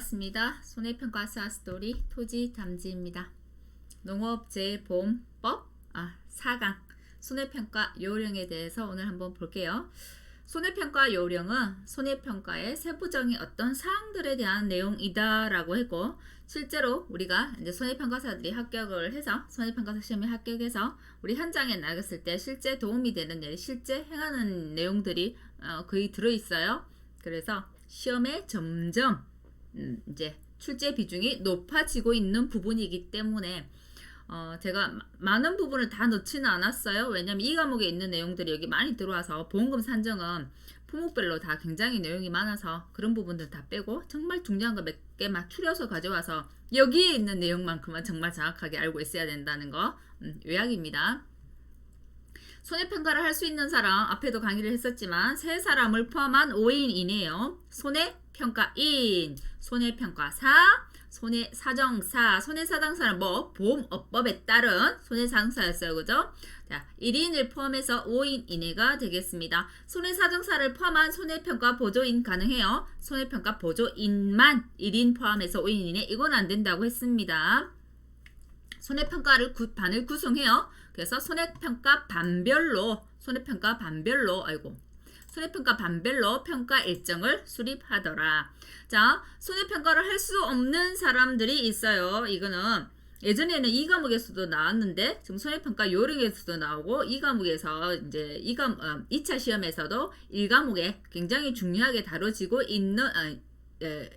반갑습니다. 손해평가사 스토리 토지담지입니다. 농업재보험법 4강 손해평가 요령에 대해서 오늘 한번 볼게요. 손해평가 요령은 손해평가의 세부적인 어떤 사항들에 대한 내용이다 라고 했고, 실제로 우리가 이제 손해평가사들이 합격을 해서 손해평가사 시험에 합격해서 우리 현장에 나갔을 때 실제 도움이 되는 일, 실제 행하는 내용들이 거의 들어있어요. 그래서 시험에 점점 이제 출제 비중이 높아지고 있는 부분이기 때문에 제가 많은 부분을 다 넣지는 않았어요. 왜냐면 이 과목에 있는 내용들이 여기 많이 들어와서 보험금 산정은 품목별로 다 굉장히 내용이 많아서 그런 부분들 다 빼고 정말 중요한 거 몇 개만 추려서 가져와서 여기에 있는 내용만큼은 정말 정확하게 알고 있어야 된다는 거 요약입니다. 손해평가를 할 수 있는 사람, 앞에도 강의를 했었지만 세 사람을 포함한 5인 이내요. 손해평가인, 손해평가사, 손해사정사. 손해사정사는 보험업법에 따른 손해사정사였어요. 그죠? 자, 1인을 포함해서 5인 이내가 되겠습니다. 손해사정사를 포함한 손해평가 보조인 가능해요. 손해평가 보조인만 1인 포함해서 5인 이내, 이건 안 된다고 했습니다. 손해평가를 반을 구성해요. 그래서 손해평가 반별로 평가 일정을 수립하더라. 자, 손해평가를 할 수 없는 사람들이 있어요. 이거는 예전에는 이 과목에서도 나왔는데 지금 손해평가 요령에서도 나오고, 이 과목에서 이제 2차 시험에서도 1과목에 굉장히 중요하게 다뤄지고 있는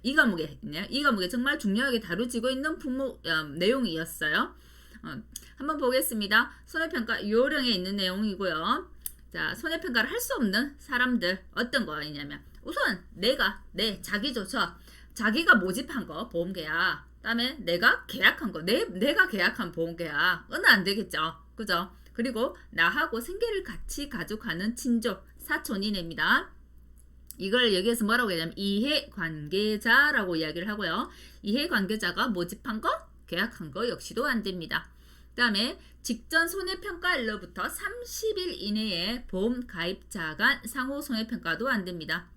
이 과목에 정말 중요하게 다뤄지고 있는 품목 내용이었어요. 한번 보겠습니다. 손해평가 요령에 있는 내용이고요. 자, 손해평가를 할 수 없는 사람들 어떤 거냐면, 우선 자기조차 자기가 모집한 거 보험계약, 그다음에 내가 계약한 거, 내가 계약한 보험계약은 안 되겠죠. 그죠? 그리고 나하고 생계를 같이 가져가는 친족, 사촌이내입니다. 이걸 여기에서 뭐라고 하냐면 이해관계자라고 이야기를 하고요. 이해관계자가 모집한 거, 계약한 거 역시도 안 됩니다. 그 다음에 직전 손해평가일로부터 30일 이내에 보험 가입자 간 상호 손해평가도 안 됩니다.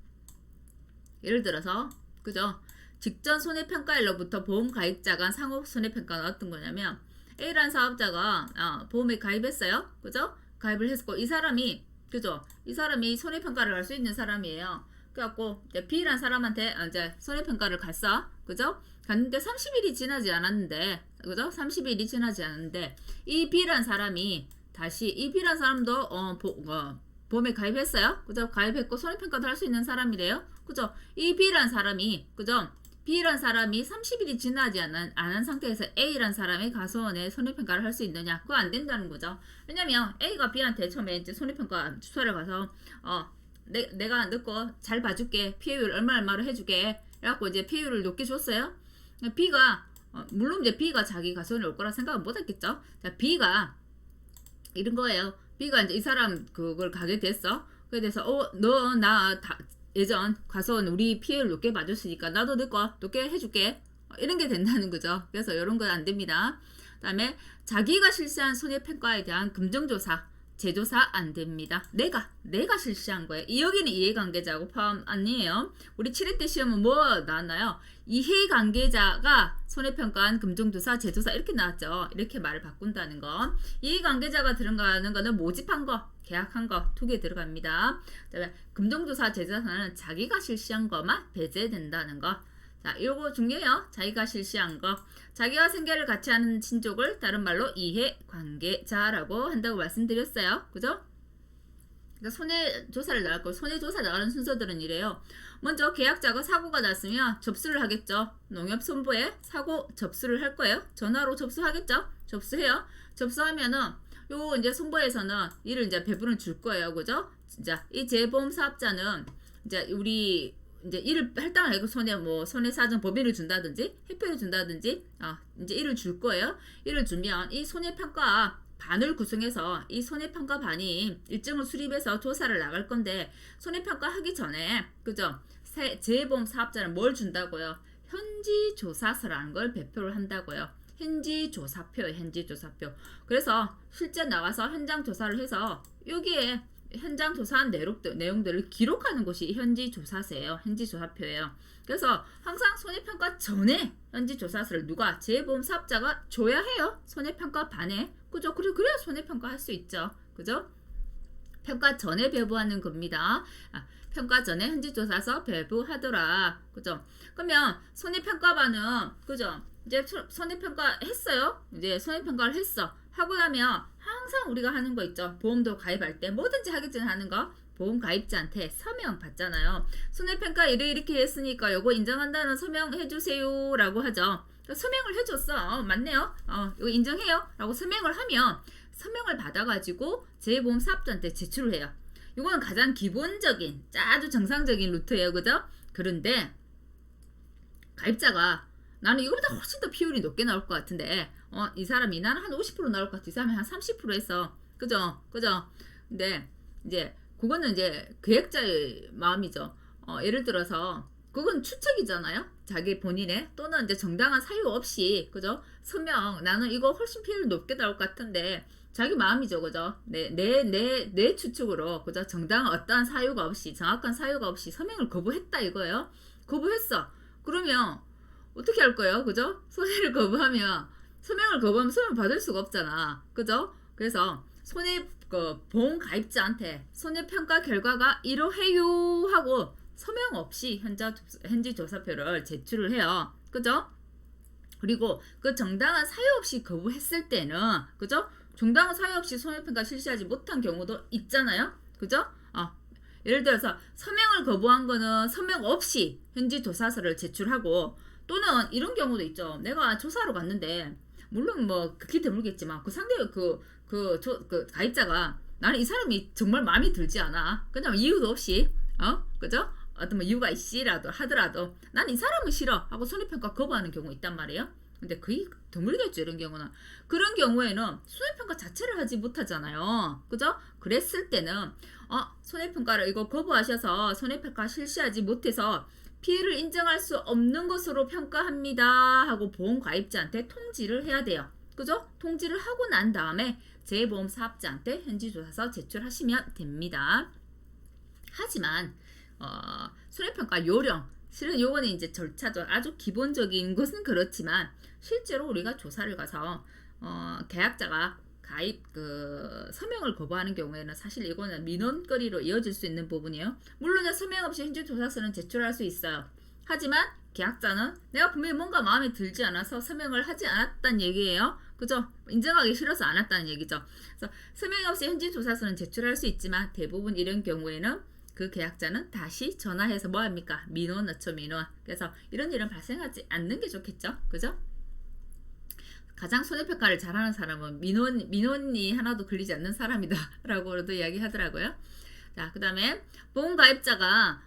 예를 들어서, 그죠? 직전 손해평가일로부터 보험 가입자 간 상호 손해평가는 어떤 거냐면, A라는 사업자가 보험에 가입했어요. 그죠? 가입을 했고, 이 사람이 손해평가를 할 수 있는 사람이에요. 그래갖고 B라는 사람한테 이제 손해평가를 갔어. 그죠? 갔는데 30일이 지나지 않았는데, 그죠? 30일이 지나지 않았는데 이 B라는 사람이 다시, 이 B라는 사람도 보험에 가입했어요. 그죠? 가입했고 손해평가도 할 수 있는 사람이래요. 그죠? 이 B라는 사람이, 그죠? B라는 사람이 30일이 지나지 않은 상태에서 A라는 사람의 가소원에 손해평가를 할 수 있느냐? 그거 안 된다는 거죠. 왜냐면 A가 B한테 처음에 이제 손해평가 주소를 가서 내가 너 거 잘 봐줄게, 피해율 얼마로 해줄게, 그래갖고 이제 피해율을 높게 줬어요. B가 물론 이제 B가 자기 가소원이 올 거라 생각은 못했겠죠. 자, B가 이런 거예요. B가 이제 이 사람 그걸 가게 됐어. 그래 돼서 예전 가서는 우리 피해를 높게 봐줬으니까 나도 너 거 높게 해줄게, 이런 게 된다는 거죠. 그래서 이런 건 안 됩니다. 그 다음에 자기가 실시한 손해평가에 대한 금정조사, 재조사 안 됩니다. 내가 실시한 거예요. 여기는 이해관계자고 포함 아니에요. 우리 7회 때 시험은 뭐 나왔나요? 이해관계자가 손해평가한 금정조사, 재조사 이렇게 나왔죠. 이렇게 말을 바꾼다는 거. 이해관계자가 들어가는 거는 모집한 거, 계약한 거 두 개 들어갑니다. 그다음에 금정조사, 재조사는 자기가 실시한 것만 배제된다는 거. 자, 요거 중요해요. 자기가 실시한 거. 자기와 생계를 같이 하는 친족을 다른 말로 이해관계자라고 한다고 말씀드렸어요. 그죠? 그러니까 손해조사를 나갈 거, 손해조사 나가는 순서들은 이래요. 먼저 계약자가 사고가 났으면 접수를 하겠죠. 농협손보에 사고 접수를 할 거예요. 전화로 접수하겠죠. 접수해요. 접수하면은 요 이제 손보에서는 이를 이제 배분을 줄 거예요. 그죠? 진짜 이 재보험 사업자는 이제 우리 이제 이를 할당을 하고 손해사정 법인을 준다든지 회표를 준다든지 이제 이를 줄 거예요. 이를 주면 이 손해평가 반을 구성해서 이 손해평가 반이 일정을 수립해서 조사를 나갈 건데, 손해평가 하기 전에, 그죠? 재보험 사업자는 뭘 준다고요? 현지조사서라는 걸 배표를 한다고요. 현지조사표. 그래서 실제 나와서 현장 조사를 해서 여기에 현장 조사한 내용들을 기록하는 곳이 현지조사서예요. 현지조사표예요. 그래서 항상 손해평가 전에 현지조사서를 누가 재보험사업자가 줘야 해요. 손해평가 반에. 그죠? 그래야 손해평가 할 수 있죠. 그죠? 평가 전에 배부하는 겁니다. 평가 전에 현지조사서 배부하더라. 그죠? 그러면 손해평가반은 그죠? 이제 손해평가 했어요. 이제 손해평가를 했어. 하고 나면 항상 우리가 하는 거 있죠. 보험도 가입할 때 뭐든지 하기 전에 하는 거 보험 가입자한테 서명 받잖아요. 손해평가 이렇게 했으니까 요거 인정한다는 서명 해주세요 라고 하죠. 그러니까 서명을 해줬어. 맞네요. 이거 인정해요 라고 서명을 하면 서명을 받아가지고 재보험사업자한테 제출을 해요. 이거는 가장 기본적인 아주 정상적인 루트예요. 그죠? 그런데 가입자가 나는 이거보다 훨씬 더 비율이 높게 나올 것 같은데 이 사람이 나는 한 50% 나올 것 같아. 이 사람이 한 30% 했어. 그죠? 근데 이제 그거는 이제 계획자의 마음이죠. 예를 들어서 그건 추측이잖아요. 자기 본인의 또는 이제 정당한 사유 없이 그죠? 서명 나는 이거 훨씬 비율이 높게 나올 것 같은데 자기 마음이죠. 그죠? 내 추측으로 그죠? 정당한 어떠한 사유가 없이 정확한 사유가 없이 서명을 거부했다 이거예요. 거부했어. 그러면 어떻게 할 거예요? 그죠? 손해를 거부하면 서명을 거부하면 서명 받을 수가 없잖아. 그죠? 그래서 보험 가입자한테 손해평가 결과가 이러해요 하고 서명 없이 현지 조사표를 제출을 해요. 그죠? 그리고 그 정당한 사유 없이 거부했을 때는 그죠? 정당한 사유 없이 손해평가 실시하지 못한 경우도 있잖아요. 그죠? 예를 들어서 서명을 거부한 거는 서명 없이 현지 조사서를 제출하고 또는 이런 경우도 있죠. 내가 조사로 갔는데 물론 뭐 극히 드물겠지만 그 상대 그 가입자가 나는 이 사람이 정말 마음에 들지 않아. 그냥 이유도 없이 그죠? 어떤 뭐 이유가 있시라도 하더라도 난 이 사람은 싫어 하고 손해평가 거부하는 경우 있단 말이에요. 근데 거의 드물겠죠. 이런 경우는. 그런 경우에는 손해평가 자체를 하지 못하잖아요. 그죠? 그랬을 때는 손해평가를 이거 거부하셔서 손해평가 실시하지 못해서 피해를 인정할 수 없는 것으로 평가합니다 하고 보험 가입자한테 통지를 해야 돼요. 그죠? 통지를 하고 난 다음에 재보험 사업자한테 현지조사서 제출하시면 됩니다. 하지만 손해평가 요령 실은 요거는 이제 절차죠. 아주 기본적인 것은 그렇지만 실제로 우리가 조사를 가서 계약자가 가입 서명을 거부하는 경우에는 사실 이거는 민원거리로 이어질 수 있는 부분이에요. 물론 서명 없이 현지조사서는 제출할 수 있어요. 하지만 계약자는 내가 분명히 뭔가 마음에 들지 않아서 서명을 하지 않았다는 얘기예요. 그죠? 인정하기 싫어서 안 했다는 얘기죠. 그래서 서명 없이 현지조사서는 제출할 수 있지만 대부분 이런 경우에는 그 계약자는 다시 전화해서 뭐 합니까? 민원 넣죠. 민원. 그래서 이런 일은 발생하지 않는 게 좋겠죠. 그죠? 가장 손해평가를 잘하는 사람은 민원이 하나도 걸리지 않는 사람이다 라고도 이야기하더라고요. 자, 그 다음에 보험가입자가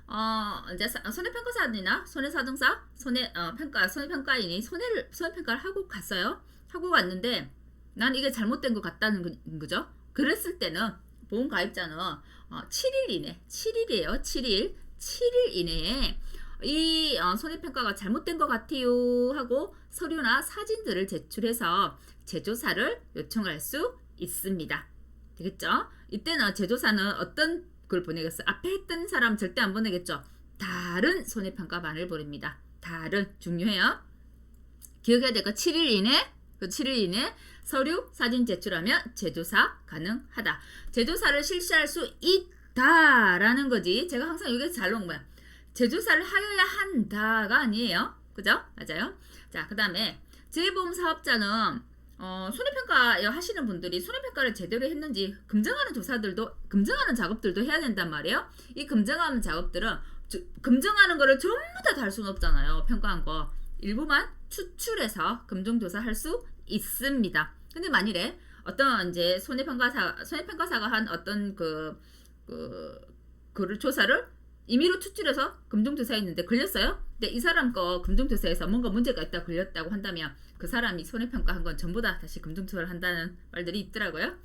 이제 손해평가사나 손해사등사 손해평가인이 손해평가를 하고 갔어요. 하고 갔는데 난 이게 잘못된 것 같다는 거죠. 그랬을 때는 보험가입자는 7일 이내 7일이에요. 7일 이내에 이 손해평가가 잘못된 것 같아요 하고 서류나 사진들을 제출해서 재조사를 요청할 수 있습니다. 되겠죠? 이때는 재조사는 어떤 걸 보내겠어요? 앞에 했던 사람 절대 안 보내겠죠? 다른 손해평가반을 보냅니다. 다른 중요해요. 기억해야 될 거 7일 이내 그 7일 이내 서류, 사진 제출하면 재조사 가능하다. 재조사를 실시할 수 있다라는 거지. 제가 항상 여기서 잘 놓은 거야. 재조사를 하여야 한다가 아니에요. 그죠? 맞아요. 자, 그 다음에 재보험 사업자는 손해평가 하시는 분들이 손해평가를 제대로 했는지 검증하는 작업들도 해야 된단 말이에요. 이 검증하는 작업들은 검증하는 거를 전부 다 달 수는 없잖아요. 평가한 거 일부만 추출해서 검증조사 할 수 있습니다. 근데 만일에 어떤 이제 손해평가사가 한 어떤 그를 조사를 임의로 추출해서 검증조사했는데 걸렸어요. 근데 이 사람 거 검증조사에서 뭔가 문제가 있다 걸렸다고 한다면 그 사람이 손해평가한 건 전부 다 다시 검증조사를 한다는 말들이 있더라고요.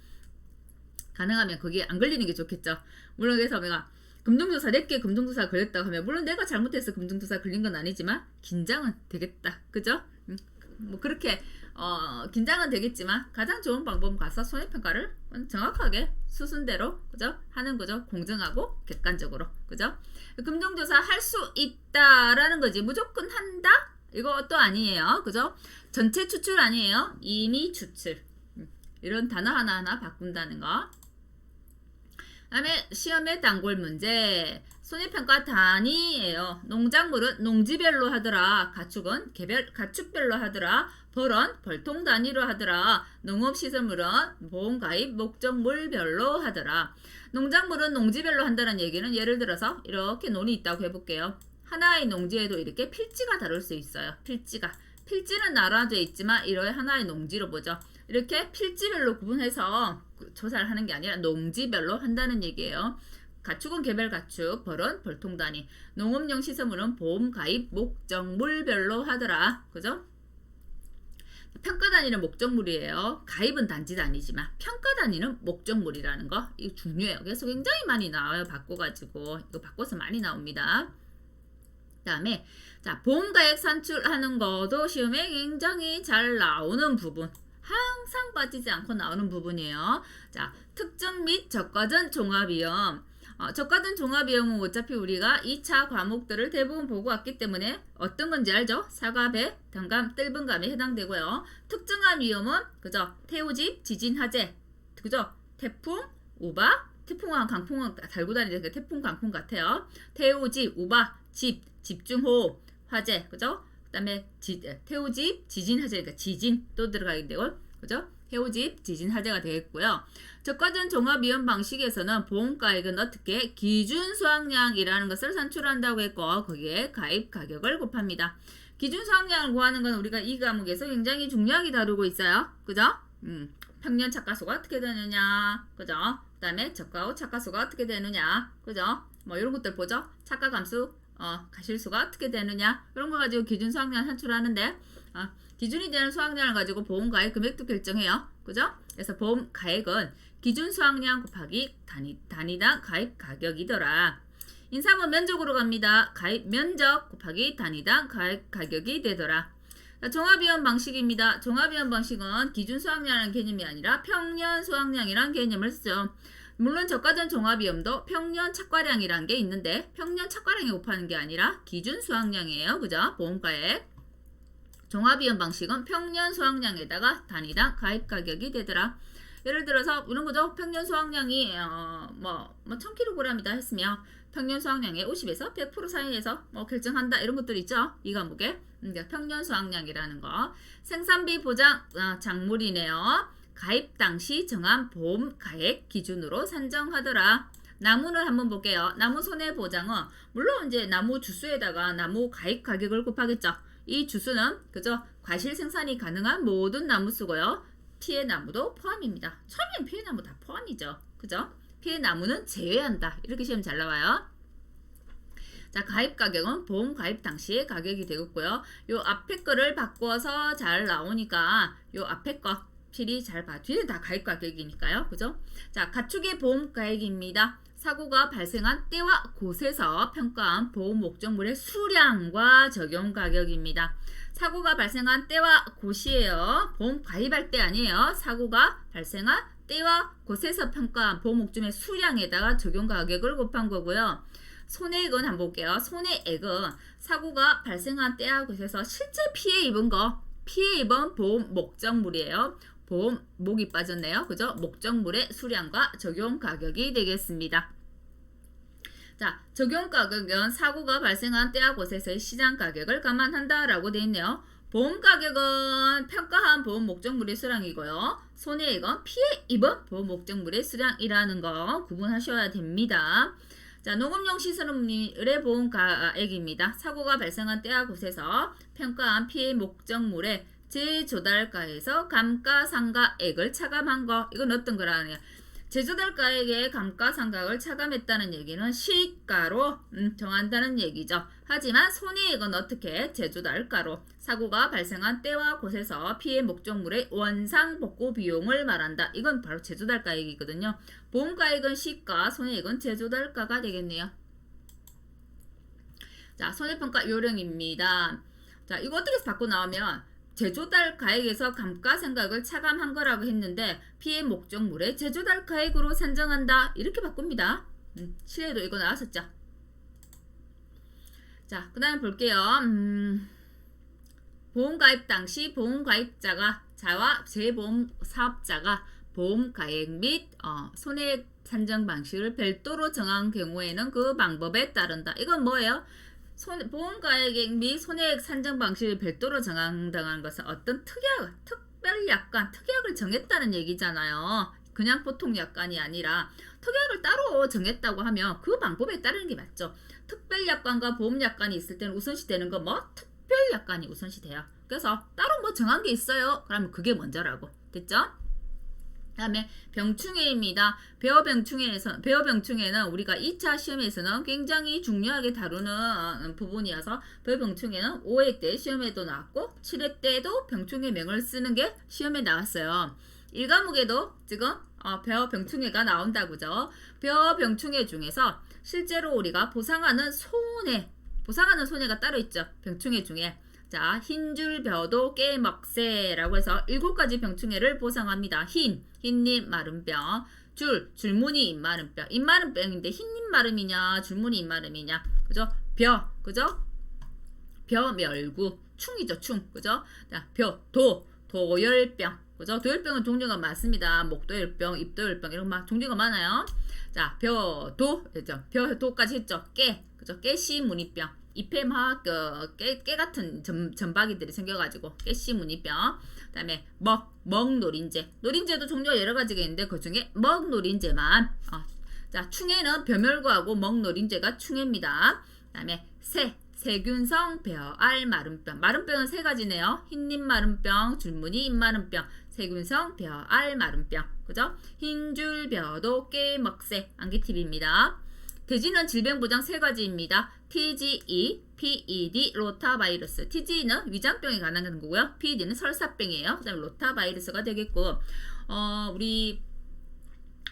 가능하면 거기에 안 걸리는 게 좋겠죠. 물론 그래서 내가 검증조사 내게 검증조사 걸렸다고 하면 물론 내가 잘못해서 검증조사 걸린 건 아니지만 긴장은 되겠다. 그죠? 뭐 그렇게 긴장은 되겠지만 가장 좋은 방법은 가서 손해평가를 정확하게 수순대로 그죠? 하는 거죠. 공정하고 객관적으로 그죠? 금융조사 할 수 있다라는 거지 무조건 한다? 이것도 아니에요. 그죠? 전체 추출 아니에요. 임의 추출. 이런 단어 하나하나 바꾼다는 거. 다음에 시험의 단골 문제. 손해평가 단위예요. 농작물은 농지별로 하더라. 가축은 가축별로 하더라. 벌은 벌통 단위로 하더라. 농업시설물은 보험가입 목적물별로 하더라. 농작물은 농지별로 한다는 얘기는 예를 들어서 이렇게 논이 있다고 해볼게요. 하나의 농지에도 이렇게 필지가 다를 수 있어요. 필지는 나눠져 있지만 이런 하나의 농지로 보죠. 이렇게 필지별로 구분해서 조사를 하는 게 아니라 농지별로 한다는 얘기예요. 가축은 개별 가축, 벌은 벌통 단위, 농업용 시설물은 보험 가입 목적물별로 하더라. 그죠? 평가 단위는 목적물이에요. 가입은 단지 단위지만 평가 단위는 목적물이라는 거 이거 중요해요. 그래서 굉장히 많이 나와요. 바꿔가지고 이거 바꿔서 많이 나옵니다. 그다음에 자 보험가액 산출하는 것도 시험에 굉장히 잘 나오는 부분. 항상 빠지지 않고 나오는 부분이에요. 자 특정 및 저가전 종합위험. 저가전 종합위험은 어차피 우리가 2차 과목들을 대부분 보고 왔기 때문에 어떤 건지 알죠? 사과, 배, 단감, 뜰분감에 해당되고요. 특정한 위험은 그죠? 태우집, 지진, 화재, 그죠? 태풍, 우박, 태풍과 강풍은 달고 다니는 태풍, 강풍 같아요. 태우집, 우박, 집중호우, 화재, 그죠? 그 다음에 태우집, 지진, 화재, 그러니까 지진 또 들어가게 되고, 그죠? 태우집, 지진, 화재가 되겠고요. 저가전 종합위험 방식에서는 보험가액은 어떻게 기준 수확량이라는 것을 산출한다고 했고 거기에 가입 가격을 곱합니다. 기준 수확량을 구하는 건 우리가 이 과목에서 굉장히 중요하게 다루고 있어요. 그죠? 평년 착가수가 어떻게 되느냐, 그죠? 그 다음에 저가후 착가수가 어떻게 되느냐, 그죠? 뭐 이런 것들 보죠. 착가감수, 가실수가 어떻게 되느냐 이런 거 가지고 기준 수확량 산출하는데 기준이 되는 수확량을 가지고 보험가액 금액도 결정해요. 그죠? 그래서 보험가액은 기준 수확량 곱하기 단위당 가입 가격이더라. 인사분 면적으로 갑니다. 가입 면적 곱하기 단위당 가입 가격이 되더라. 자, 종합위험 방식입니다. 종합위험 방식은 기준 수확량이라는 개념이 아니라 평년 수확량이라는 개념을 쓰죠. 물론 저가전 종합위험도 평년 착과량이라는 게 있는데 평년 착과량에 곱하는 게 아니라 기준 수확량이에요. 그죠? 보험가액. 종합위험 방식은 평년 수확량에다가 단위당 가입 가격이 되더라. 예를 들어서 이런 거죠. 평년 수확량이 1000kg이다 했으면 평년 수확량의 50에서 100% 사이에서 결정한다 이런 것들 있죠. 이 과목에 평년 수확량이라는 거. 생산비 보장 작물이네요. 가입 당시 정한 보험 가액 기준으로 산정하더라. 나무는 한번 볼게요. 나무 손해보장은 물론 이제 나무 주수에다가 나무 가입 가격을 곱하겠죠. 이 주수는 그죠? 과실 생산이 가능한 모든 나무 쓰고요. 피해 나무도 포함입니다. 처음엔 피해 나무 다 포함이죠. 그죠? 피해 나무는 제외한다. 이렇게 시험 잘 나와요. 자, 가입 가격은 보험 가입 당시의 가격이 되겠고요. 요 앞에 거를 바꿔서 잘 나오니까 요 앞에 거 필히 잘 봐. 뒤는 다 가입 가격이니까요. 그죠? 자, 가축의 보험 가액입니다. 사고가 발생한 때와 곳에서 평가한 보험 목적물의 수량과 적용 가격입니다. 사고가 발생한 때와 곳이에요. 보험 가입할 때 아니에요. 사고가 발생한 때와 곳에서 평가한 보험 목적물의 수량에다가 적용 가격을 곱한 거고요. 손해액은 한번 볼게요. 손해액은 사고가 발생한 때와 곳에서 실제 피해 입은 보험 목적물이에요. 보험 목이 빠졌네요. 그죠? 목적물의 수량과 적용 가격이 되겠습니다. 자, 적용 가격은 사고가 발생한 때와 곳에서의 시장 가격을 감안한다라고 되어 있네요. 보험 가격은 평가한 보험 목적물의 수량이고요. 손해액은 피해 입은 보험 목적물의 수량이라는 거 구분하셔야 됩니다. 자, 농업용 시설물의 보험 가액입니다. 사고가 발생한 때와 곳에서 평가한 피해 목적물의 재조달가에서 감가상각액을 차감한 거. 이건 어떤 거라네요. 재조달가액의 감가상각을 차감했다는 얘기는 시가로 정한다는 얘기죠. 하지만 손해액은 어떻게 재조달가로 사고가 발생한 때와 곳에서 피해 목적물의 원상복구 비용을 말한다. 이건 바로 재조달가액이거든요. 보험가액은 시가, 손해액은 재조달가가 되겠네요. 자, 손해평가 요령입니다. 자, 이거 어떻게 해서 바꿔 나오면 제조달 가액에서 감가상각을 차감한 거라고 했는데 피해 목적물의 제조달 가액으로 산정한다 이렇게 바꿉니다. 시에도 이거 나왔었죠. 자, 그 다음에 볼게요. 보험가입 당시 보험가입자가 자와 재보험 사업자가 보험가액 및 손해액 산정 방식을 별도로 정한 경우에는 그 방법에 따른다. 이건 뭐예요? 보험가액 및 손해액 산정 방식을 별도로 정한다는 것은 어떤 특별약관, 특약을 정했다는 얘기잖아요. 그냥 보통 약관이 아니라 특약을 따로 정했다고 하면 그 방법에 따르는 게 맞죠. 특별약관과 보험약관이 있을 때는 우선시 되는 거 뭐? 특별약관이 우선시 돼요. 그래서 따로 뭐 정한 게 있어요. 그러면 그게 먼저라고. 됐죠? 다음에 병충해입니다. 배어병충해는 우리가 2차 시험에서는 굉장히 중요하게 다루는 부분이어서 배어병충해는 5회 때 시험에도 나왔고 7회 때도 병충해명을 쓰는 게 시험에 나왔어요. 1과목에도 지금 배어병충해가 나온다고죠. 배어병충해 중에서 실제로 우리가 보상하는 손해가 따로 있죠. 병충해 중에. 자, 흰줄벼도 깨먹새라고 해서 7가지 병충해를 보상합니다. 흰잎 마른병, 줄무늬 입마른병. 입마른병인데 흰잎 마름이냐, 줄무늬 입마름이냐. 그죠? 그죠? 벼멸구, 충이죠, 충. 그죠? 자, 도열병. 그죠? 도열병은 종류가 많습니다. 목도열병, 입도열병 이런 막 종류가 많아요. 자, 그죠? 벼도까지 했죠. 그죠? 깨씨무늬병. 잎에 막 깨 같은 점박이들이 생겨가지고 깨씨무늬병. 그다음에 먹노린재도 종류가 여러 가지가 있는데 그 중에 먹노린재만. 자, 충해는 벼멸구하고 먹노린재가 충해입니다. 그다음에 세균성 벼알 마른병. 마른병은 3가지네요. 흰잎 마른병, 줄무늬 잎 마른병, 세균성 벼알 마른병. 그죠? 흰줄 벼도 깨먹새 안기팁입니다. 돼지는 질병보장 3가지입니다. TGE, PED, 로타바이러스. TGE는 위장병에 관한 거고요. PED는 설사병이에요. 그 다음에 로타바이러스가 되겠고, 우리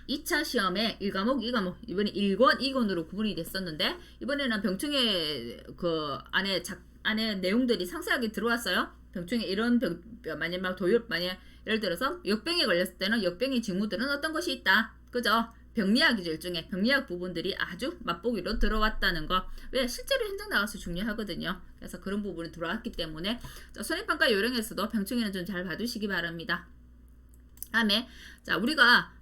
2차 시험에 1과목, 2과목, 이번에 1권, 2권으로 구분이 됐었는데, 이번에는 병충해 안에 내용들이 상세하게 들어왔어요. 병충해 이런 만약 예를 들어서 역병에 걸렸을 때는 역병의 징후들은 어떤 것이 있다. 그죠? 병리학이죠. 일종의 병리학 부분들이 아주 맛보기로 들어왔다는 거. 왜? 실제로 현장 나가서 중요하거든요. 그래서 그런 부분이 들어왔기 때문에 손해평가 요령에서도 병충해는 좀 잘 봐두시기 바랍니다. 다음에 자, 우리가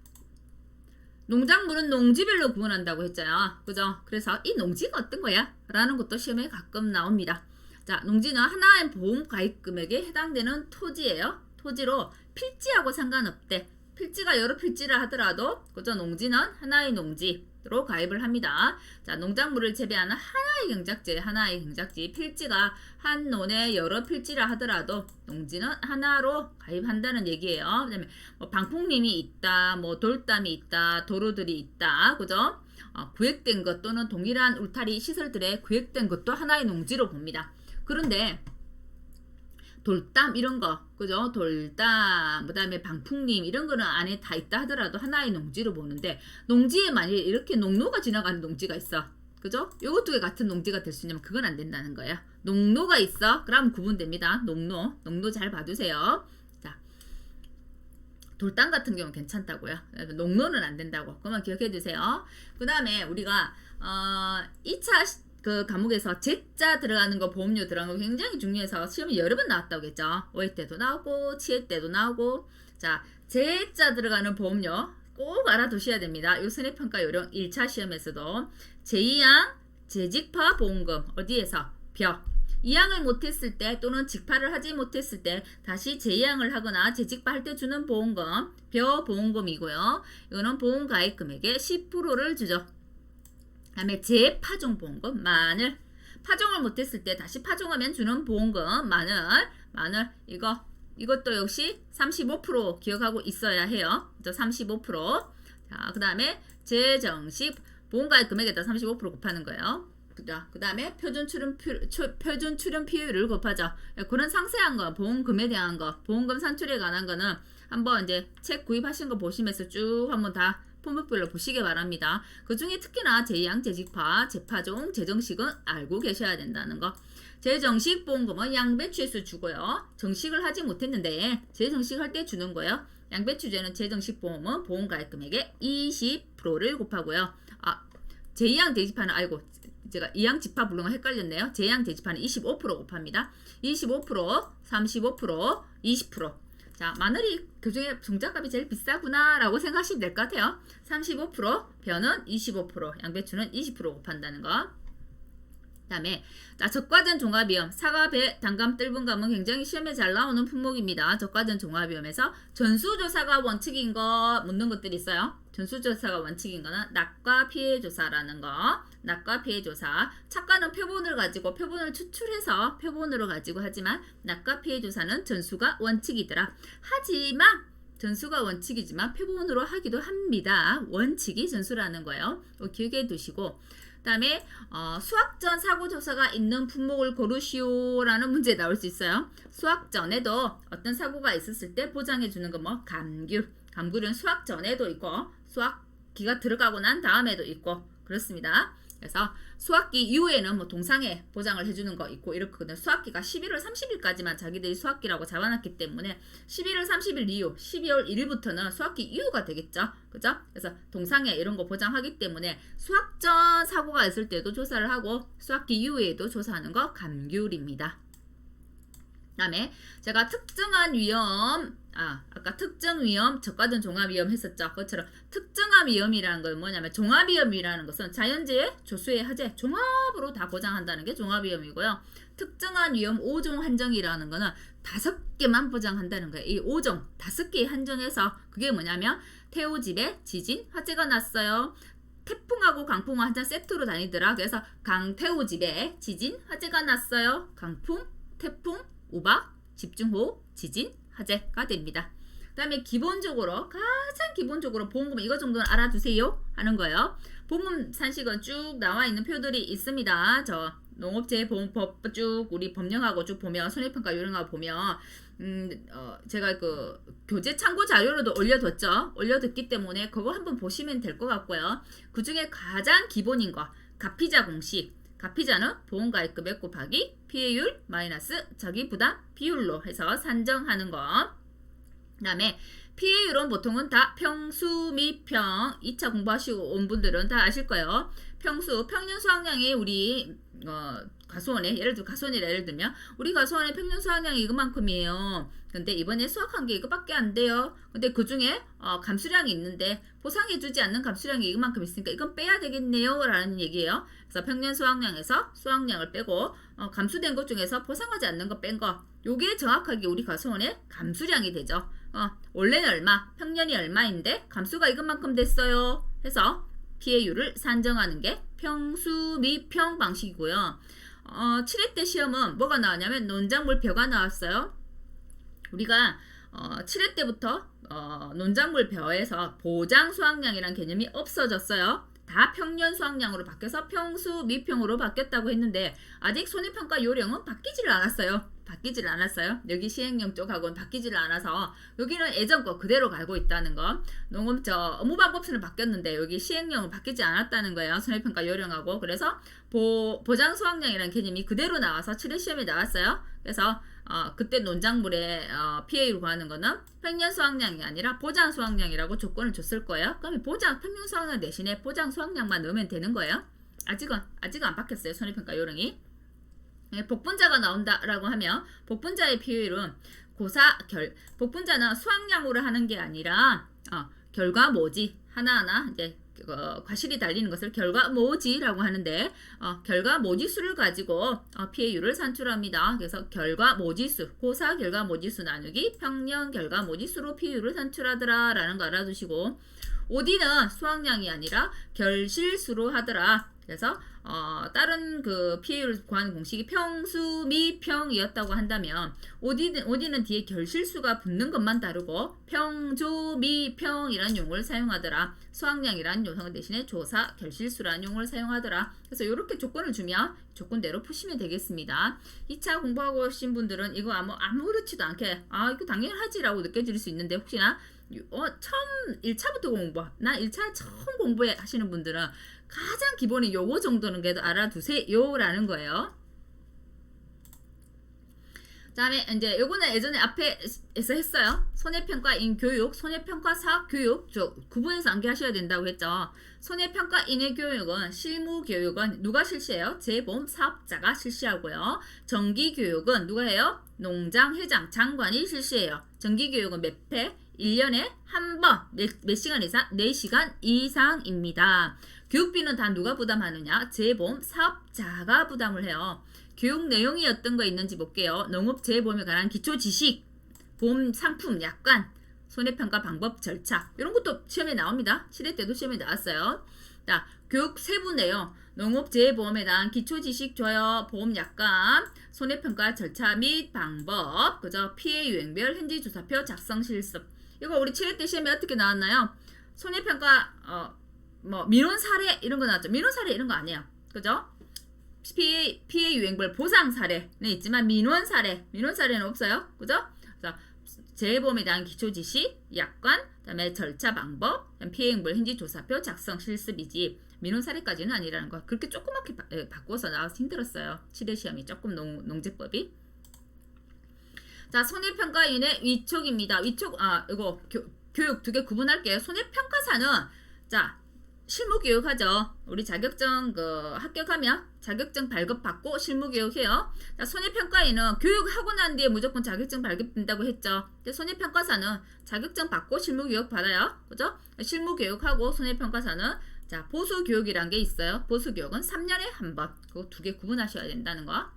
농작물은 농지별로 구분한다고 했잖아요. 그죠? 그래서 이 농지가 어떤 거야? 라는 것도 시험에 가끔 나옵니다. 자, 농지는 하나의 보험 가입 금액에 해당되는 토지예요. 토지로 필지하고 상관없대. 필지가 여러 필지를 하더라도 그죠? 농지는 하나의 농지로 가입을 합니다. 자, 농작물을 재배하는 하나의 경작지 필지가 한 논에 여러 필지를 하더라도 농지는 하나로 가입한다는 얘기예요. 그다음에 뭐 방풍림이 있다, 뭐 돌담이 있다, 도로들이 있다, 그죠? 구획된 것 또는 동일한 울타리 시설들에 구획된 것도 하나의 농지로 봅니다. 그런데 돌담 이런 거, 그죠? 돌담, 그 다음에 방풍림 이런 거는 안에 다 있다 하더라도 하나의 농지로 보는데, 농지에 만약에 이렇게 농로가 지나가는 농지가 있어. 그죠? 요것 두 개 같은 농지가 될 수 있냐면 그건 안 된다는 거예요. 농로가 있어. 그럼 구분됩니다. 농로 잘 봐두세요. 자, 돌담 같은 경우는 괜찮다고요. 농로는 안 된다고. 그만 기억해 두세요. 그 다음에 우리가 2차 그 과목에서 제자 들어가는 거, 보험료 들어가는 거 굉장히 중요해서 시험이 여러 번 나왔다고 했죠. 5회 때도 나오고 7회 때도 나오고. 자, 제자 들어가는 보험료 꼭 알아두셔야 됩니다. 요 손해평가 요령 1차 시험에서도 제2항 재직파 보험금 어디에서? 이항을 못했을 때 또는 직파를 하지 못했을 때 다시 제2항을 하거나 재직파 할 때 주는 보험금 보험금이고요. 이거는 보험가입 금액의 10%를 주죠. 다음에 재파종 보험금 마늘, 파종을 못했을 때 다시 파종하면 주는 보험금 마늘 이것도 역시 35% 기억하고 있어야 해요. 35%. 자, 그 다음에 재정식 보험가입 금액에다 35% 곱하는 거예요. 그 다음에 표준 출연 비율을 곱하죠. 그런 상세한 거, 보험금에 대한 거, 보험금 산출에 관한 거는 한번 이제 책 구입하신 거 보시면서 쭉 한번 다 품목별로 보시기 바랍니다. 그 중에 특히나 제양, 제직파, 제파종, 제정식은 알고 계셔야 된다는 거. 제정식 보험금은 양배추에서 주고요. 정식을 하지 못했는데 제정식 할 때 주는 거예요. 양배추제는 제정식 보험은 보험가입 금액의 20%를 곱하고요. 제이양 대지파는 제가 이양 지파 물론 헷갈렸네요. 제양 대지파는 25% 곱합니다. 25%, 35%, 20%. 자, 마늘이 그중에 종잣값이 제일 비싸구나 라고 생각하시면 될 것 같아요. 35%, 벼는 25%, 양배추는 20% 곱한다는 거. 그 다음에 적과전 종합위험, 사과, 배, 단감, 뜰분감은 굉장히 시험에 잘 나오는 품목입니다. 적과전 종합위험에서 전수조사가 원칙인 거 묻는 것들이 있어요. 전수조사가 원칙인 거는 낙과 피해조사라는 거. 낙과 피해조사. 착과는 표본을 가지고 표본을 추출해서 표본으로 가지고 하지만 낙과 피해조사는 전수가 원칙이더라. 하지만 전수가 원칙이지만 표본으로 하기도 합니다. 원칙이 전수라는 거예요. 기억해 두시고 그 다음에 수학전 사고조사가 있는 품목을 고르시오라는 문제 나올 수 있어요. 수학전에도 어떤 사고가 있었을 때 보장해 주는 거 뭐 감귤. 감귤은 수학전에도 있고 수학기가 들어가고 난 다음에도 있고 그렇습니다. 그래서 수학기 이후에는 뭐 동상에 보장을 해주는 거 있고 이렇거든요. 수학기가 11월 30일까지만 자기들이 수학기라고 잡아놨기 때문에 11월 30일 이후 12월 1일부터는 수학기 이후가 되겠죠. 그죠? 그래서 동상에 이런 거 보장하기 때문에 수학전 사고가 있을 때도 조사를 하고 수학기 이후에도 조사하는 거 감귤입니다. 그 다음에 제가 특정한 위험 아까 특정 위험, 적과전 종합 위험 했었죠. 그것처럼 특정한 위험이라는 건 뭐냐면 종합 위험이라는 것은 자연재해, 조수의 화재 종합으로 다 보장한다는 게 종합 위험이고요. 특정한 위험 5종 한정이라는 거는 5개만 보장한다는 거예요. 이 5종 5개 한정해서 그게 뭐냐면 태우집에 지진, 화재가 났어요. 태풍하고 강풍은 한참 세트로 다니더라. 그래서 강태우집에 지진, 화재가 났어요. 강풍, 태풍, 우박, 집중호우, 지진, 화재가 됩니다. 그 다음에 기본적으로 가장 기본적으로 보험금 이거 정도는 알아두세요 하는 거예요. 보험 산식은 쭉 나와 있는 표들이 있습니다. 저 농업재해보험법 쭉 우리 법령하고 쭉 보면 손해평가 요령하고 보면 제가 그 교재 참고 자료로도 올려뒀죠. 올려뒀기 때문에 그거 한번 보시면 될 것 같고요. 그 중에 가장 기본인 거 가피자 공식. 가피자는 보험가입금액 곱하기 피해율 마이너스 자기부담 비율로 해서 산정하는 거. 그 다음에 피해율은 보통은 다 평수 미평 2차 공부하시고 온 분들은 다 아실 거예요. 평균 수확량이 우리 가수원에 예를 들면 우리 가수원의 평균 수확량이 이것만큼이에요. 근데 이번에 수확한 게 이거밖에 안 돼요. 근데 그 중에 감수량이 있는데 보상해주지 않는 감수량이 이것만큼 있으니까 이건 빼야 되겠네요 라는 얘기예요. 그래서 평년 수확량에서 수확량을 빼고 감수된 것 중에서 보상하지 않는 거 뺀 거 요게 정확하게 우리 가수원의 감수량이 되죠. 원래는 얼마, 평년이 얼마인데 감수가 이것만큼 됐어요 해서 피해율을 산정하는 게 평수 미평 방식이고요. 7회 때 시험은 뭐가 나왔냐면 논작물벼가 나왔어요. 우리가 7회 때부터 논작물벼에서 보장 수확량이란 개념이 없어졌어요. 다 평년 수확량으로 바뀌어서 평수 미평으로 바뀌었다고 했는데 아직 손해평가 요령은 바뀌지를 않았어요. 여기 시행령 쪽하고는 바뀌지를 않아서 여기는 예전 거 그대로 가고 있다는 거. 업무방법서는 바뀌었는데 여기 시행령은 바뀌지 않았다는 거예요. 손해평가 요령하고. 그래서 보장 수확량이라는 개념이 그대로 나와서 7회 시험에 나왔어요. 그래서 그때 논작물의 피해율 구하는 거는 평년 수확량이 아니라 보장 수확량이라고 조건을 줬을 거예요. 그럼 평년 수확량 대신에 보장 수확량만 넣으면 되는 거예요. 아직은 안 바뀌었어요. 손해평가 요령이. 복분자가 나온다라고 하면 복분자의 피해율은 복분자는 수확량으로 하는 게 아니라 결과모지 하나하나 이제 과실이 달리는 것을 결과모지라고 하는데 결과모지수를 가지고 피해율을 산출합니다. 그래서 결과모지수, 고사 결과모지수 나누기 평년 결과모지수로 피해율을 산출하더라 라는 거 알아두시고 OD는 수학량이 아니라 결실수로 하더라. 그래서 다른 그 PA를 구하는 공식이 평수 미평이었다고 한다면 OD는 뒤에 결실수가 붙는 것만 다르고 평조 미평이라는 용어를 사용하더라. 수학량이라는 요성 대신에 조사 결실수라는 용어를 사용하더라. 그래서 이렇게 조건을 주면 조건대로 푸시면 되겠습니다. 2차 공부하고 오신 분들은 이거 아무렇지도 않게 이거 당연하지라고 느껴질 수 있는데 혹시나 처음 1차부터 나 1차 처음 공부해 하시는 분들은 가장 기본이 요거 정도는 그래도 알아두세요라는 거예요. 다음에 이제 요거는 예전에 앞에서 했어요. 손해평가인 교육, 손해평가사 교육 구분해서 암기하셔야 된다고 했죠. 손해평가인의 교육은 실무 교육은 누가 실시해요? 재보험 사업자가 실시하고요. 정기교육은 누가 해요? 농장, 회장, 장관이 실시해요. 정기교육은 몇 회? 1년에 한 번, 몇 시간 이상? 4시간 이상입니다. 교육비는 다 누가 부담하느냐? 재보험 사업자가 부담을 해요. 교육 내용이 어떤 거 있는지 볼게요. 농업재해보험에 관한 기초 지식, 보험 상품, 약관, 손해평가 방법, 절차 이런 것도 시험에 나옵니다. 7회 때도 시험에 나왔어요. 자, 교육 세부 내용, 농업재해보험에 대한 기초 지식 줘요. 보험 약관, 손해평가 절차 및 방법, 그죠? 피해 유형별 현지조사표 작성 실습. 이거 우리 7회 때 시험에 어떻게 나왔나요? 손해평가 민원 사례 이런 거 나왔죠. 민원 사례 이런 거 아니에요. 그죠? 피해 유형별 보상 사례는 있지만 민원 사례는 없어요. 그죠? 그래서 재해보험에 대한 기초 지식, 약관, 그다음에 절차 방법, 피해 유형별 현지 조사표 작성 실습이지 민원 사례까지는 아니라는 거. 그렇게 조그맣게 바꿔서 나와서 힘들었어요. 7회 시험이 조금 농제법이. 자, 손해평가인의 위촉입니다. 위촉 이거 교육 두 개 구분할게요. 손해평가사는 자 실무교육하죠. 우리 자격증 합격하면 자격증 발급받고 실무교육해요. 손해평가인은 교육하고 난 뒤에 무조건 자격증 발급된다고 했죠. 손해평가사는 자격증 받고 실무교육 받아요. 그죠? 실무교육하고 손해평가사는 자 보수교육이란 게 있어요. 보수교육은 3년에 한 번. 그거 두 개 구분하셔야 된다는 거.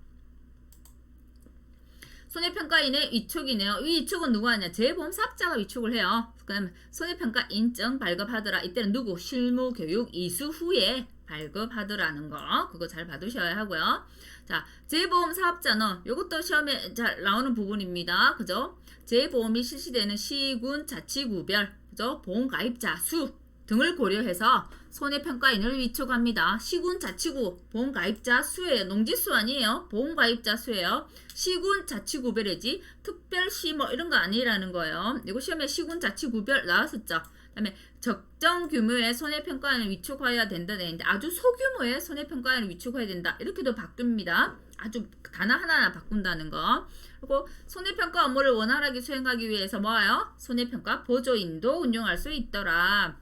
손해평가인의 위촉이네요. 이 위촉은 누가 하냐? 재보험 사업자가 위촉을 해요. 그다음 손해평가 인증 발급하더라. 이때는 누구? 실무교육 이수 후에 발급하더라는 거. 그거 잘 봐두셔야 하고요. 자, 재보험 사업자는 이것도 시험에 잘 나오는 부분입니다. 그죠? 재보험이 실시되는 시군 자치구별, 그죠? 보험 가입자 수 등을 고려해서 손해평가인을 위촉합니다. 시군 자치구 보험 가입자 수예요. 농지수 아니에요. 보험 가입자 수예요. 시군 자치구별이지 특별시 이런 거 아니라는 거예요. 이거 시험에 시군 자치구별 나왔었죠. 그다음에 적정 규모의 손해평가인을 위촉해야 된다 되는데 아주 소규모의 손해평가인을 위촉해야 된다. 이렇게도 바뀝니다. 아주 단어 하나하나 바꾼다는 거. 그리고 손해평가 업무를 원활하게 수행하기 위해서 뭐예요? 손해평가 보조인도 운용할 수 있더라.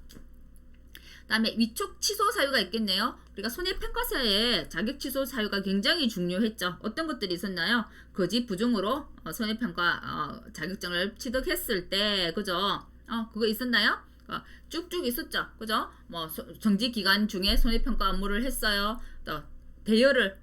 다음에 위촉 취소 사유가 있겠네요. 우리가 손해평가사의 자격 취소 사유가 굉장히 중요했죠. 어떤 것들이 있었나요? 거짓 부정으로 손해평가 자격증을 취득했을 때, 그죠? 그거 있었나요? 쭉쭉 있었죠. 그죠? 정지 기간 중에 손해평가 업무를 했어요. 또 대여를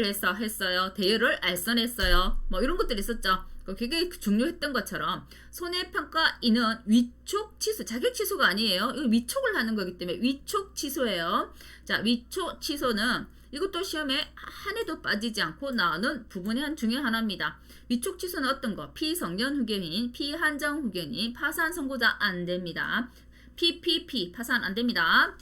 했어요. 대여를 알선했어요. 이런 것들이 있었죠. 그게 중요했던 것처럼 손해평가인은 위촉 취소, 자격 취소가 아니에요. 이거 위촉을 하는 거기 때문에 위촉 취소예요. 자, 위촉 취소는 이것도 시험에 한 해도 빠지지 않고 나오는 부분의 중에 하나입니다. 위촉 취소는 어떤 거? 피성년 후견인, 피한정 후견인, 파산 선고자 안 됩니다. PPP 파산 안 됩니다.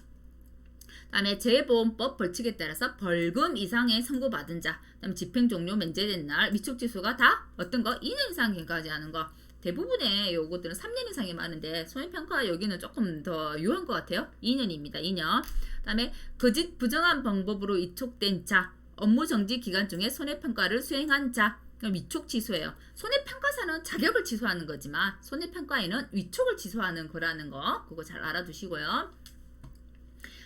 다음에 재보험법 벌칙에 따라서 벌금 이상의 선고받은 자, 그다음에 집행 종료 면제된 날, 위촉 취소가 다 어떤 거? 2년 이상까지 하는 거. 대부분의 요것들은 3년 이상이 많은데 손해평가 여기는 조금 더 유한 것 같아요. 2년입니다. 2년. 그다음에 거짓 부정한 방법으로 위촉된 자, 업무 정지 기간 중에 손해평가를 수행한 자, 위촉 취소예요. 손해평가사는 자격을 취소하는 거지만 손해평가인은 위촉을 취소하는 거라는 거. 그거 잘 알아두시고요.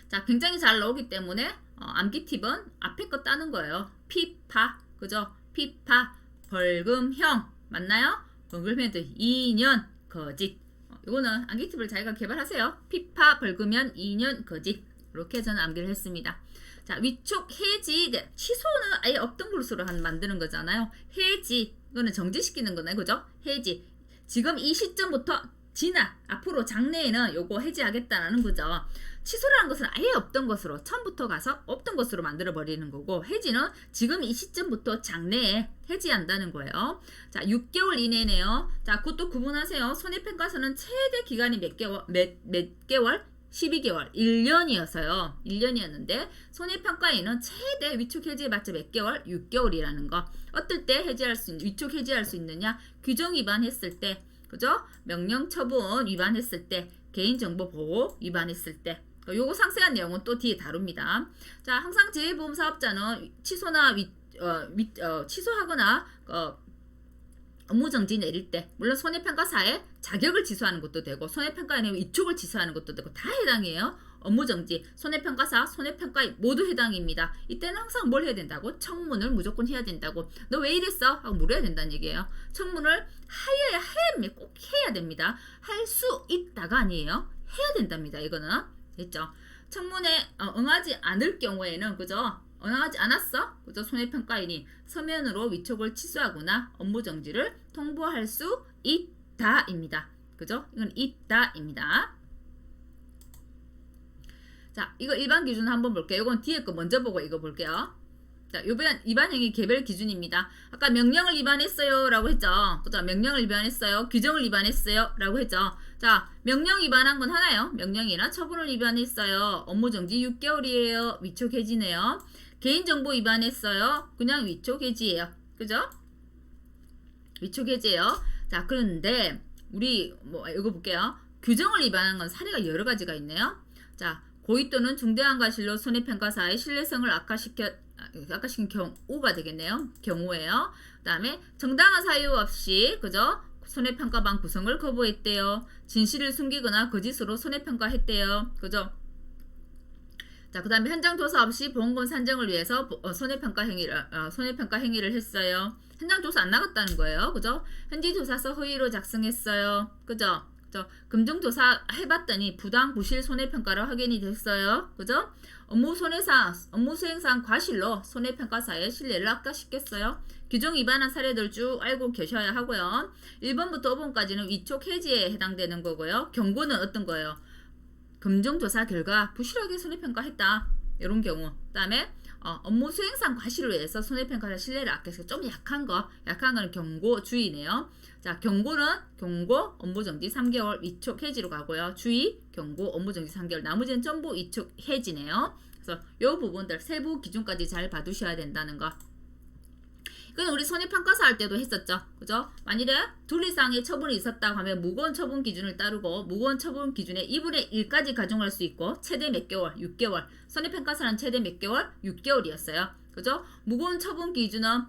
자, 굉장히 잘 나오기 때문에 암기 팁은 앞에 거 따는 거예요. 피파, 그죠? 피파, 벌금형 맞나요? 벌금형도 2년 거짓. 이거는 암기 팁을 자기가 개발하세요. 피파, 벌금형 2년 거짓. 이렇게 저는 암기를 했습니다. 자, 위촉, 해지, 취소는 아예 없던 것으로 만드는 거잖아요. 해지, 이거는 정지시키는 거네, 그죠? 해지. 지금 이 시점부터 지나 앞으로 장래에는 요거 해지하겠다라는 거죠. 취소라는 것은 아예 없던 것으로 처음부터 가서 없던 것으로 만들어 버리는 거고, 해지는 지금 이 시점부터 장래에 해지한다는 거예요. 자, 6개월 이내네요. 자, 그것도 구분하세요. 손해평가서는 최대 기간이 몇 개월? 12개월, 1년이었어요. 1년이었는데 손해평가에는 최대 위촉 해지해봤자 몇 개월? 6개월이라는 거. 어떨 때 해지할 수 있는, 위촉 해지할 수 있느냐? 규정 위반했을 때, 그죠? 명령 처분 위반했을 때, 개인정보 보호 위반했을 때. 요거 상세한 내용은 또 뒤에 다룹니다. 자, 항상 재해보험 사업자는 취소나 취소하거나 업무정지 내릴 때, 물론 손해평가사의 자격을 취소하는 것도 되고 손해평가인의 위촉을 취소하는 것도 되고 다 해당이에요. 업무정지, 손해평가사, 손해평가 모두 해당입니다. 이때는 항상 뭘 해야 된다고? 청문을 무조건 해야 된다고. 너 왜 이랬어? 하고 물어야 된다는 얘기예요. 청문을 꼭 해야 됩니다. 할 수 있다가 아니에요. 해야 된답니다. 이거는. 됐죠? 청문에 응하지 않을 경우에는, 그죠? 응하지 않았어? 그죠? 손해평가인이 서면으로 위촉을 취소하거나 업무정지를 통보할 수 있다입니다. 그죠? 이건 있다입니다. 자, 이거 일반 기준 한번 볼게요. 이건 뒤에 거 먼저 보고 이거 볼게요. 자, 위반 행위 개별 기준입니다. 아까 명령을 위반했어요 라고 했죠. 그죠? 명령을 위반했어요. 규정을 위반했어요 라고 했죠. 자, 명령 위반한 건 하나요. 명령이나 처분을 위반했어요. 업무정지 6개월이에요. 위촉 해지네요. 개인정보 위반했어요. 그냥 위촉 해지예요. 그죠? 위촉 해지예요. 자, 그런데 우리 이거 볼게요. 규정을 위반한 건 사례가 여러 가지가 있네요. 자, 고의 또는 중대한 과실로 손해평가사의 신뢰성을 악화시킨 경우가 되겠네요. 경우예요. 그 다음에 정당한 사유 없이, 그죠? 손해평가반 구성을 거부했대요. 진실을 숨기거나 거짓으로 손해평가했대요. 그죠? 자, 그 다음에 현장 조사 없이 보험금 산정을 위해서 손해평가 행위를 했어요. 현장 조사 안 나갔다는 거예요. 그죠? 현지조사서 허위로 작성했어요. 그죠? 금융 조사 해봤더니 부당 부실 손해평가로 확인이 됐어요. 그죠? 업무 수행상 과실로 손해평가사의 신뢰를 악화시켰어요. 규정 위반한 사례들 쭉 알고 계셔야 하고요. 1번부터 5번까지는 위촉 해지에 해당되는 거고요. 경고는 어떤 거예요? 금융조사 결과 부실하게 손해평가했다. 이런 경우. 그 다음에 업무 수행상 과실로 해서 손해평가사 신뢰를 악화해서 좀 약한 거는 경고, 주의네요. 자, 경고는 경고, 업무정지 3개월, 위촉 해지로 가고요. 주의, 경고, 업무정지 3개월. 나머지는 전부 위촉 해지네요. 그래서 이 부분들 세부 기준까지 잘 봐두셔야 된다는 거. 이건 우리 손해평가사 할 때도 했었죠. 그죠? 만일에 둘 이상의 처분이 있었다고 하면 무거운 처분 기준을 따르고 무거운 처분 기준의 2분의 1까지 가중할 수 있고 최대 몇 개월? 6개월. 손해평가사는 최대 몇 개월? 6개월이었어요. 그죠? 무거운 처분 기준은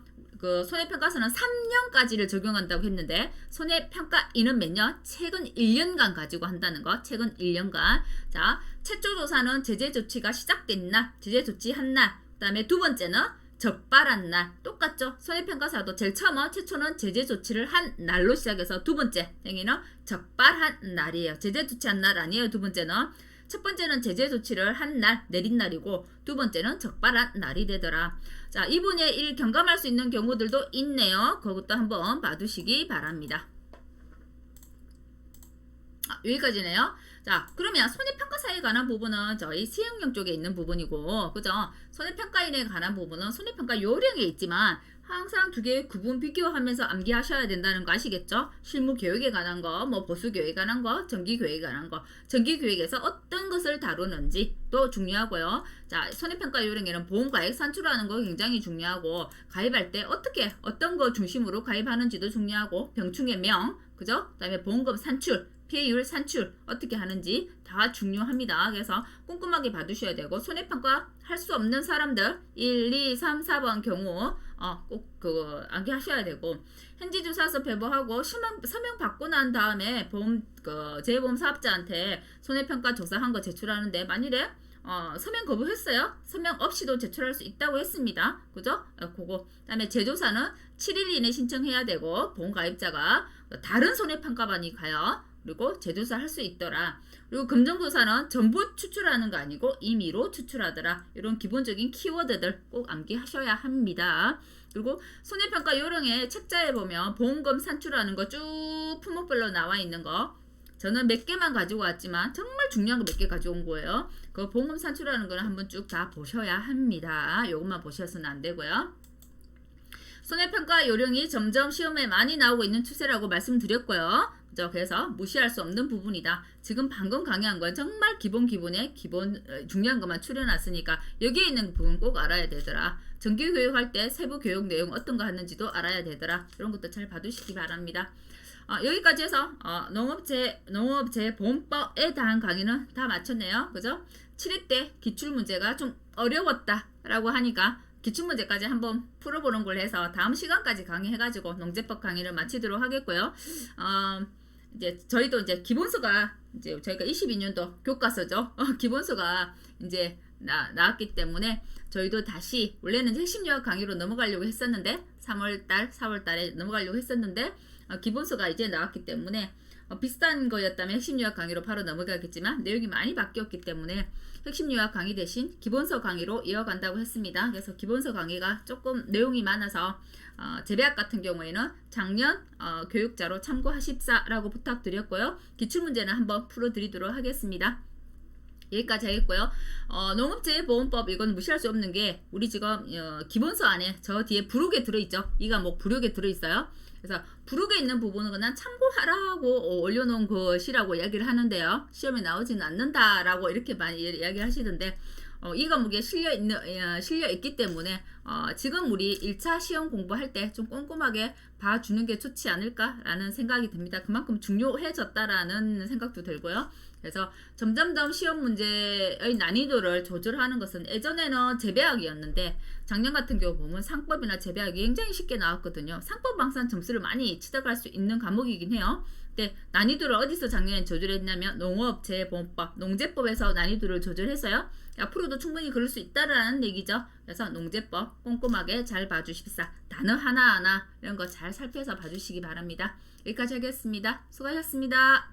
손해평가사는 3년까지를 적용한다고 했는데 손해평가인은 몇 년? 최근 1년간 가지고 한다는 거. 최근 1년간. 자, 최초 조사는 제재 조치가 시작된 날, 제재 조치한 날. 그 다음에 두 번째는 적발한 날. 똑같죠? 손해평가사도 제일 처음은 최초는 제재 조치를 한 날로 시작해서 두 번째 행위는 적발한 날이에요. 제재 조치한 날 아니에요. 두 번째는. 첫 번째는 제재 조치를 한 날, 내린 날이고 두 번째는 적발한 날이 되더라. 자, 2분의 1 경감할 수 있는 경우들도 있네요. 그것도 한번 봐두시기 바랍니다. 여기까지네요. 자, 그러면 손해평가사에 관한 부분은 저희 시행령 쪽에 있는 부분이고, 그죠? 손해평가인에 관한 부분은 손해평가 요령에 있지만 항상 두 개 구분 비교하면서 암기하셔야 된다는 거 아시겠죠? 실무 교육에 관한 거, 보수 교육에 관한 거, 정기 교육에 관한 거, 정기 교육에서 어떤 것을 다루는지 또 중요하고요. 자, 손해평가 요령에는 보험가액 산출하는 거 굉장히 중요하고, 가입할 때 어떤 거 중심으로 가입하는지도 중요하고, 병충해 명, 그죠? 그 다음에 보험금 산출, 피해율 산출 어떻게 하는지 다 중요합니다. 그래서 꼼꼼하게 봐두셔야 되고, 손해평가 할 수 없는 사람들 1, 2, 3, 4번 경우 꼭 암기하셔야 되고, 현지조사서 배부하고 서명 받고 난 다음에 재보험 사업자한테 손해평가 조사한 거 제출하는데 만일에 서명 거부했어요. 서명 없이도 제출할 수 있다고 했습니다. 그죠? 그거. 그다음에 재조사는 7일 이내 신청해야 되고, 보험가입자가 다른 손해평가반이 가요. 그리고 재조사 할 수 있더라. 그리고 금전조사는 전부 추출하는 거 아니고 임의로 추출하더라. 이런 기본적인 키워드들 꼭 암기하셔야 합니다. 그리고 손해평가 요령의 책자에 보면 보험금 산출하는 거 쭉 품목별로 나와 있는 거, 저는 몇 개만 가지고 왔지만 정말 중요한 거 몇 개 가져온 거예요. 그 봉금 산출하는 거는 한번 쭉 다 보셔야 합니다. 요것만 보셔서는 안 되고요. 손해평가 요령이 점점 시험에 많이 나오고 있는 추세라고 말씀드렸고요. 그래서 무시할 수 없는 부분이다. 지금 방금 강의한 건 정말 기본에 중요한 것만 추려놨으니까 여기에 있는 부분 꼭 알아야 되더라. 정규교육할 때 세부 교육 내용 어떤 거 하는지도 알아야 되더라. 이런 것도 잘 봐두시기 바랍니다. 여기까지 해서 농업재보험법에 대한 강의는 다 마쳤네요. 그죠? 7회 때 기출문제가 좀 어려웠다라고 하니까 기출문제까지 한번 풀어보는 걸 해서 다음 시간까지 강의해가지고 농제법 강의를 마치도록 하겠고요. 이제 저희도 이제 기본서가 이제 저희가 22년도 교과서죠. 기본서가 이제 나왔기 때문에 저희도 다시 원래는 핵심 요약 강의로 넘어가려고 했었는데 4월달에 넘어가려고 했었는데 기본서가 이제 나왔기 때문에 비슷한 거였다면 핵심 요약 강의로 바로 넘어가겠지만 내용이 많이 바뀌었기 때문에 핵심 요약 강의 대신 기본서 강의로 이어간다고 했습니다. 그래서 기본서 강의가 조금 내용이 많아서 재배학 같은 경우에는 작년 교육자로 참고하십사라고 부탁드렸고요. 기출문제는 한번 풀어드리도록 하겠습니다. 여기까지 하겠고요. 농업재보험법 이건 무시할 수 없는 게 우리 지금 기본서 안에 저 뒤에 부록에 들어있죠. 이 과목 부록에 들어있어요. 그래서 부록에 있는 부분은 그냥 참고하라고 올려놓은 것이라고 이야기를 하는데요. 시험에 나오지는 않는다라고 이렇게 많이 이야기를 하시던데 이 과목에 실려있기 때문에 지금 우리 1차 시험 공부할 때 좀 꼼꼼하게 봐주는 게 좋지 않을까라는 생각이 듭니다. 그만큼 중요해졌다라는 생각도 들고요. 그래서 점점점 시험 문제의 난이도를 조절하는 것은 예전에는 재배학이었는데 작년 같은 경우 보면 상법이나 재배학이 굉장히 쉽게 나왔거든요. 상법 항상 점수를 많이 취득할 수 있는 과목이긴 해요. 근데 난이도를 어디서 작년에 조절했냐면 농업재보험법, 농제법에서 난이도를 조절해서요. 앞으로도 충분히 그럴 수 있다라는 얘기죠. 그래서 농제법 꼼꼼하게 잘 봐주십사. 단어 하나하나 이런 거 잘 살펴서 봐주시기 바랍니다. 여기까지 하겠습니다. 수고하셨습니다.